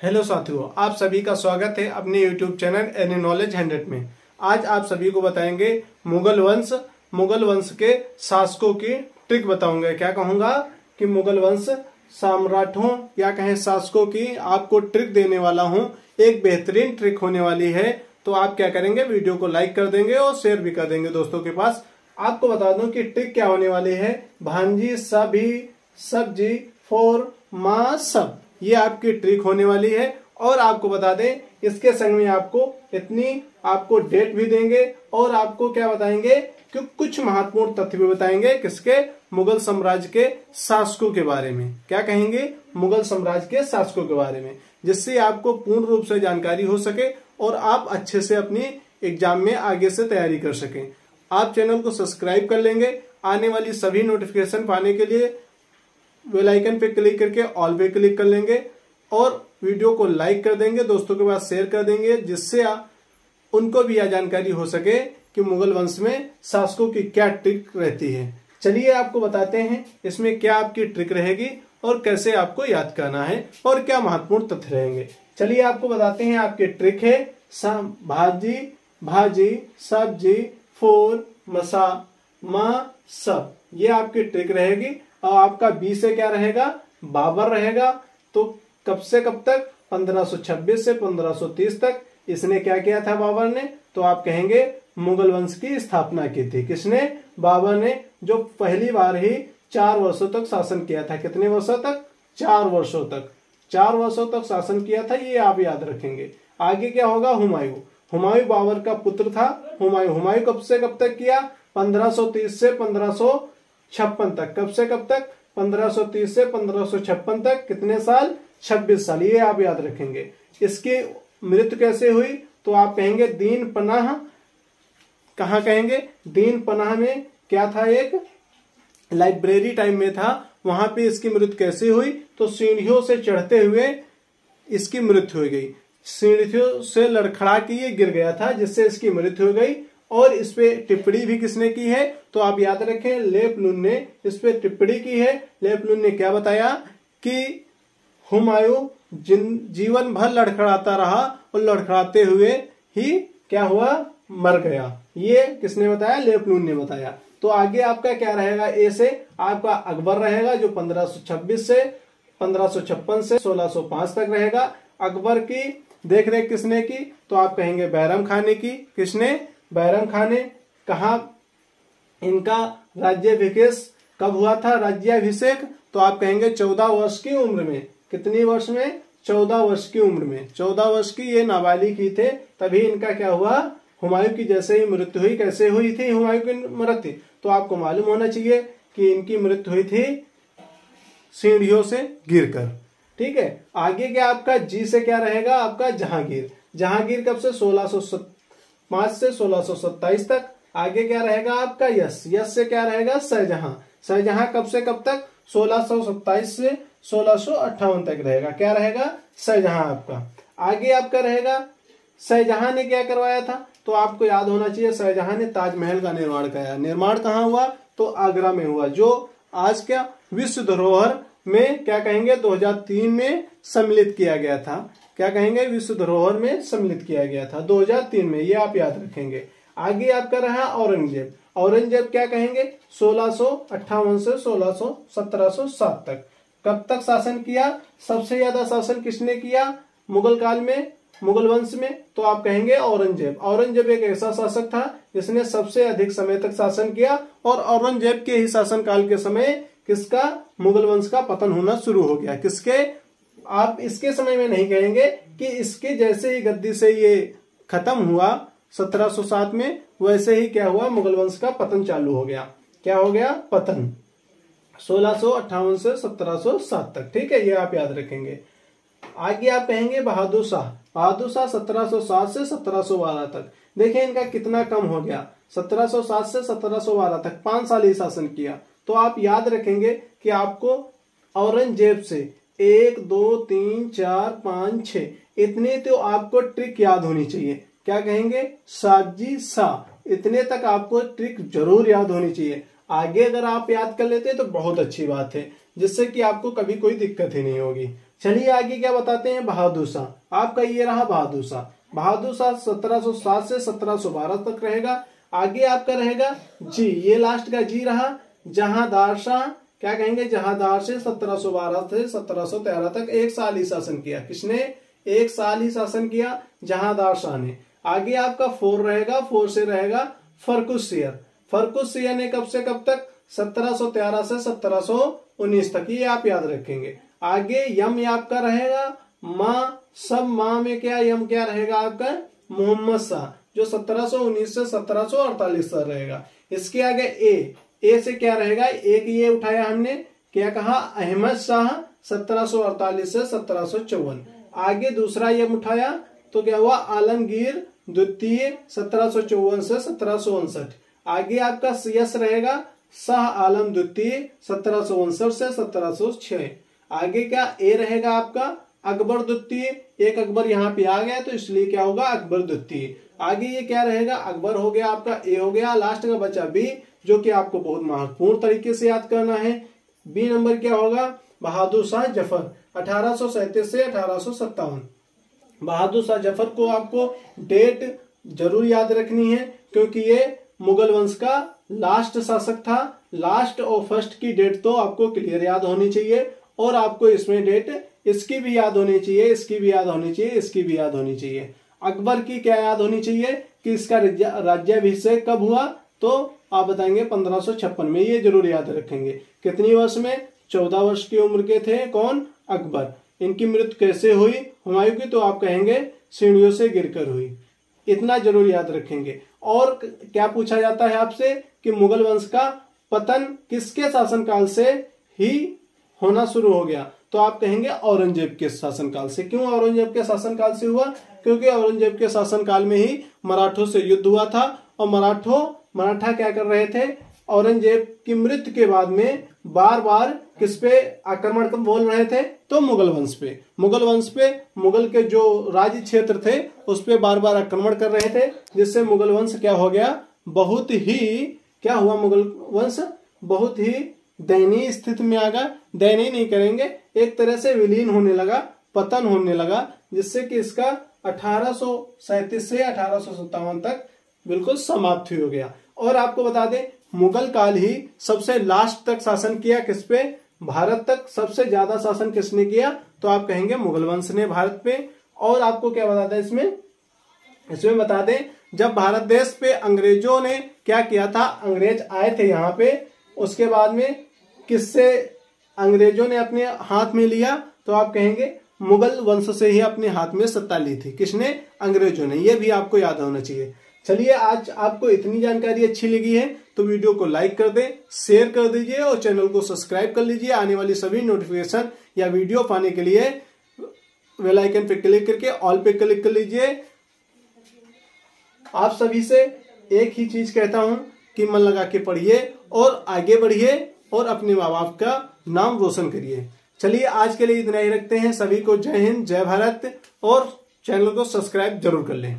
Hello साथियों, आप सभी का स्वागत है अपने YouTube चैनल एनी नॉलेज 100 में। आज आप सभी को बताएंगे मुगल वंश के शासकों की ट्रिक बताऊंगा। क्या कहूंगा कि मुगल वंश सम्राटों या कहें शासकों की आपको ट्रिक देने वाला हूं। एक बेहतरीन ट्रिक होने वाली है, तो आप क्या करेंगे, वीडियो को लाइक कर देंगे और शेयर भी कर देंगे दोस्तों के पास। आपको बता दूं कि ट्रिक क्या होने वाली है। भांजी सभी सब्जी फोर माँ सब, ये आपकी ट्रिक होने वाली है। और आपको बता दें, इसके संग में आपको डेट भी देंगे और आपको क्या बताएंगे कि कुछ महत्वपूर्ण तथ्य भी बताएंगे। किसके? मुगल साम्राज्य के शासकों के बारे में। क्या कहेंगे? मुगल साम्राज्य के शासकों के बारे में, जिससे आपको पूर्ण रूप से जानकारी हो सके और आप अच्छे से अपनी एग्जाम में आगे से तैयारी कर सकें। आप चैनल को सब्सक्राइब कर लेंगे। आने वाली सभी नोटिफिकेशन पाने के लिए बेल आइकन पे क्लिक करके ऑल पे क्लिक कर लेंगे और वीडियो को लाइक कर देंगे, दोस्तों के पास शेयर कर देंगे, जिससे उनको भी यह जानकारी हो सके कि मुगल वंश में शासकों की क्या ट्रिक रहती है। चलिए आपको बताते हैं इसमें क्या आपकी ट्रिक रहेगी और कैसे आपको याद करना है और क्या महत्वपूर्ण तथ्य रहेंगे। चलिए आपको बताते हैं। आपकी ट्रिक है भाजी सब्जी फोर मसा माँ सब, ये आपकी ट्रिक रहेगी। और आपका बी से क्या रहेगा? बाबर रहेगा। तो कब से कब तक? 1526 से 1530 तक इसने क्या किया था बाबर ने? तो आप कहेंगे मुगल वंश की स्थापना की थी। किसने? बाबर ने, जो पहली बार ही 4 वर्षों तक शासन किया था। कितने वर्षों तक? 4 वर्षों तक। 4 वर्षों तक शासन किया था, ये आप याद रखेंगे। आगे क्या होगा? हुमायूं बाबर का पुत्र था। हुमायूं कब से कब तक किया? 1530 से 1556 तक। कब से कब तक? 1530 से 1556 तक। कितने साल? 26 साल। ये आप याद रखेंगे। इसकी मृत्यु कैसे हुई? तो आप कहेंगे दीन पनाह। कहाँ कहेंगे? दीन पनाह में क्या था? एक लाइब्रेरी टाइम में था, वहां पे इसकी मृत्यु कैसे हुई? तो सीढ़ियों से चढ़ते हुए इसकी मृत्यु हो गई। सीढ़ियों से लड़खड़ा के ये गिर गया था, जिससे इसकी मृत्यु हो गई। और इस पे टिप्पणी भी किसने की है? तो आप याद रखें, लेपलून ने इस पे टिप्पणी की है। लेपलून ने क्या बताया कि हुमायूं जीवन भर लड़खड़ाता रहा और लड़खड़ाते हुए ही क्या हुआ? मर गया। ये किसने बताया? लेपलून ने बताया। तो आगे आपका क्या रहेगा? ए से आपका अकबर रहेगा, जो 1526 से 1556 से 1605 तक रहेगा। अकबर की देखरेख किसने की? तो आप कहेंगे बैरम खान ने की। किसने? बैरम खान ने। कहा इनका राज्याभिषेक कब हुआ था? राज्याभिषेक तो आप कहेंगे 14 वर्ष की उम्र में। कितनी वर्ष में? 14 वर्ष की उम्र में। 14 वर्ष की ये नाबालिग ही थे, तभी इनका क्या हुआ? हुमायूं की जैसे ही मृत्यु हुई। कैसे हुई थी हुमायूं की मृत्यु? तो आपको मालूम होना चाहिए कि इनकी मृत्यु हुई थी सीढ़ियों से गिरकर। ठीक है। आगे क्या आपका जी से क्या रहेगा? आपका जहांगीर। जहांगीर कब से? 1605 से 1627 तक। आगे क्या रहेगा आपका? यश से क्या रहेगा? शाहजहां। शाहजहां कब से कब तक? 1627 से 1658 तक रहेगा। क्या रहेगा? शाहजहां आपका। आगे आपका रहेगा शाहजहां ने क्या करवाया था? तो आपको याद होना चाहिए, शाहजहां ने ताजमहल का निर्माण कराया। निर्माण कहाँ हुआ? तो आगरा में हुआ, जो आज क्या विश्व धरोहर में क्या कहेंगे 2003 में सम्मिलित किया गया था। क्या कहेंगे? विश्व धरोहर में सम्मिलित किया गया था 2003 में। ये आप याद रखेंगे। आगे आपका रहा औरंगजेब। औरंगजेब क्या कहेंगे? 1658 से 1707 तक। कब तक शासन किया? सबसे ज्यादा शासन किसने किया मुगल काल में, मुगल वंश में? तो आप कहेंगे औरंगजेब। औरंगजेब एक ऐसा शासक था जिसने सबसे अधिक समय तक शासन किया। और औरंगजेब के ही शासनकाल के समय किसका? मुगल वंश का पतन होना शुरू हो गया। किसके? आप इसके समय में नहीं कहेंगे कि इसके जैसे ही गद्दी से ये खत्म हुआ 1707 में, वैसे ही क्या हुआ? मुगल वंश का पतन चालू हो गया। क्या हो गया? पतन। 1658 से 1707 तक। ठीक है, ये आप याद रखेंगे। आगे आप कहेंगे बहादुर शाह। बहादुर शाह 1707 से 1712 तक। देखिए इनका कितना कम हो गया। 1707 से 1712 तक 5 साल ही शासन किया। तो आप याद रखेंगे कि आपको औरंगजेब से 1 2 3 4 5 6 इतने तो आपको ट्रिक याद होनी चाहिए। क्या कहेंगे? साजी शाह। इतने तक आपको ट्रिक जरूर याद होनी चाहिए। आगे अगर आप याद कर लेते हैं तो बहुत अच्छी बात है, जिससे कि आपको कभी कोई दिक्कत ही नहीं होगी। चलिए आगे क्या बताते हैं, बहादुर शाह। आपका ये रहा बहादुर शाह। बहादुर शाह 1707 से 1712 तक रहेगा। आगे आपका रहेगा जी, ये लास्ट का जी रहा, जहांदार शाह। क्या कहेंगे, जहांदार से 1712 से 1713 तक 1 साल ही शासन किया। किसने, 1 साल ही शासन किया जहांदार शाह ने। आगे आपका 4 रहेगा, 4 से रहेगा फर्रुखसियर। फर्रुखसियर ने कब से कब तक, 1713 से 1719 तक, ये आप याद रखेंगे। आगे यम आपका रहेगा माँ, सब माँ में क्या यम क्या रहेगा आपका, मोहम्मद शाह, जो 1719 से 1748 तक रहेगा। इसके आगे ए से क्या रहेगा, एक ये उठाया हमने, क्या कहा, अहमद शाह 1748 से 1754। आगे दूसरा ये उठाया तो क्या हुआ, आलमगीर द्वितीय 1754 से 1759। आगे आपका यस रहेगा शाह आलम द्वितीय 1759 से 1706। आगे क्या ए रहेगा आपका अकबर द्वितीय, एक अकबर यहाँ पे आ गया तो इसलिए क्या होगा, अकबर द्वितीय। आगे ये क्या रहेगा, अकबर हो गया आपका, ए हो गया, लास्ट का बचा बी, जो कि आपको बहुत महत्वपूर्ण तरीके से याद करना है। बी नंबर क्या होगा, बहादुर शाह जफर 1837 से 1857। बहादुर शाह जफर को आपको डेट जरूर याद रखनी है, क्योंकि ये मुगल वंश का लास्ट शासक था। लास्ट और फर्स्ट की डेट तो आपको क्लियर याद होनी चाहिए, और आपको इसमें डेट इसकी भी याद होनी चाहिए, इसकी भी याद होनी चाहिए, इसकी भी याद होनी चाहिए। अकबर की क्या याद होनी चाहिए कि इसका राज्याभिषेक कब हुआ, तो आप बताएंगे 1556 में, ये जरूर याद रखेंगे। कितनी वर्ष में, 14 वर्ष की उम्र के थे कौन, अकबर। इनकी मृत्यु कैसे हुई हुमायूं की, तो आप कहेंगे सीढ़ियों से गिरकर हुई। इतना जरूर याद रखेंगे। और क्या पूछा जाता है आपसे कि मुगल वंश का पतन किसके शासनकाल से ही होना शुरू हो गया, तो आप कहेंगे औरंगजेब के शासनकाल से। क्यों औरंगजेब के शासनकाल से हुआ, क्योंकि औरंगजेब के शासनकाल में ही मराठों से युद्ध हुआ था, और मराठा क्या कर रहे थे, औरंगजेब की मृत्यु के बाद में बार बार किस पे आक्रमण बोल रहे थे, तो मुगल वंश पे। मुगल के जो राज्य क्षेत्र थे उस पे बार बार आक्रमण कर रहे थे, जिससे मुगल वंश क्या हो गया, बहुत ही क्या हुआ, मुगल वंश बहुत ही दयनीय स्थिति में आ गया। दयनीय नहीं करेंगे, एक तरह से विलीन होने लगा, पतन होने लगा, जिससे कि इसका 1837 से 1857 तक बिल्कुल समाप्त हो गया। और आपको बता दें, मुगल काल ही सबसे लास्ट तक शासन किया किस पे, भारत तक सबसे ज्यादा शासन किसने किया, तो आप कहेंगे मुगल वंश ने भारत पे। और आपको क्या बता दें इसमें बता दें, जब भारत देश पे अंग्रेजों ने क्या किया था, अंग्रेज आए थे यहाँ पे, उसके बाद में किससे अंग्रेजों ने अपने हाथ में लिया, तो आप कहेंगे मुगल वंश से ही अपने हाथ में सत्ता ली थी। किसने, अंग्रेजों ने। ये भी आपको याद होना चाहिए। चलिए, आज आपको इतनी जानकारी अच्छी लगी है तो वीडियो को लाइक कर दें, शेयर कर दीजिए और चैनल को सब्सक्राइब कर लीजिए। आने वाली सभी नोटिफिकेशन या वीडियो पाने के लिए बेल आइकन पे क्लिक करके ऑल पे क्लिक कर लीजिए। आप सभी से एक ही चीज कहता हूं कि मन लगा के पढ़िए और आगे बढ़िए और अपने माँ बाप का नाम रोशन करिए। चलिए, आज के लिए इतना ही रखते हैं। सभी को जय हिंद, जय भारत, और चैनल को सब्सक्राइब जरूर कर लें।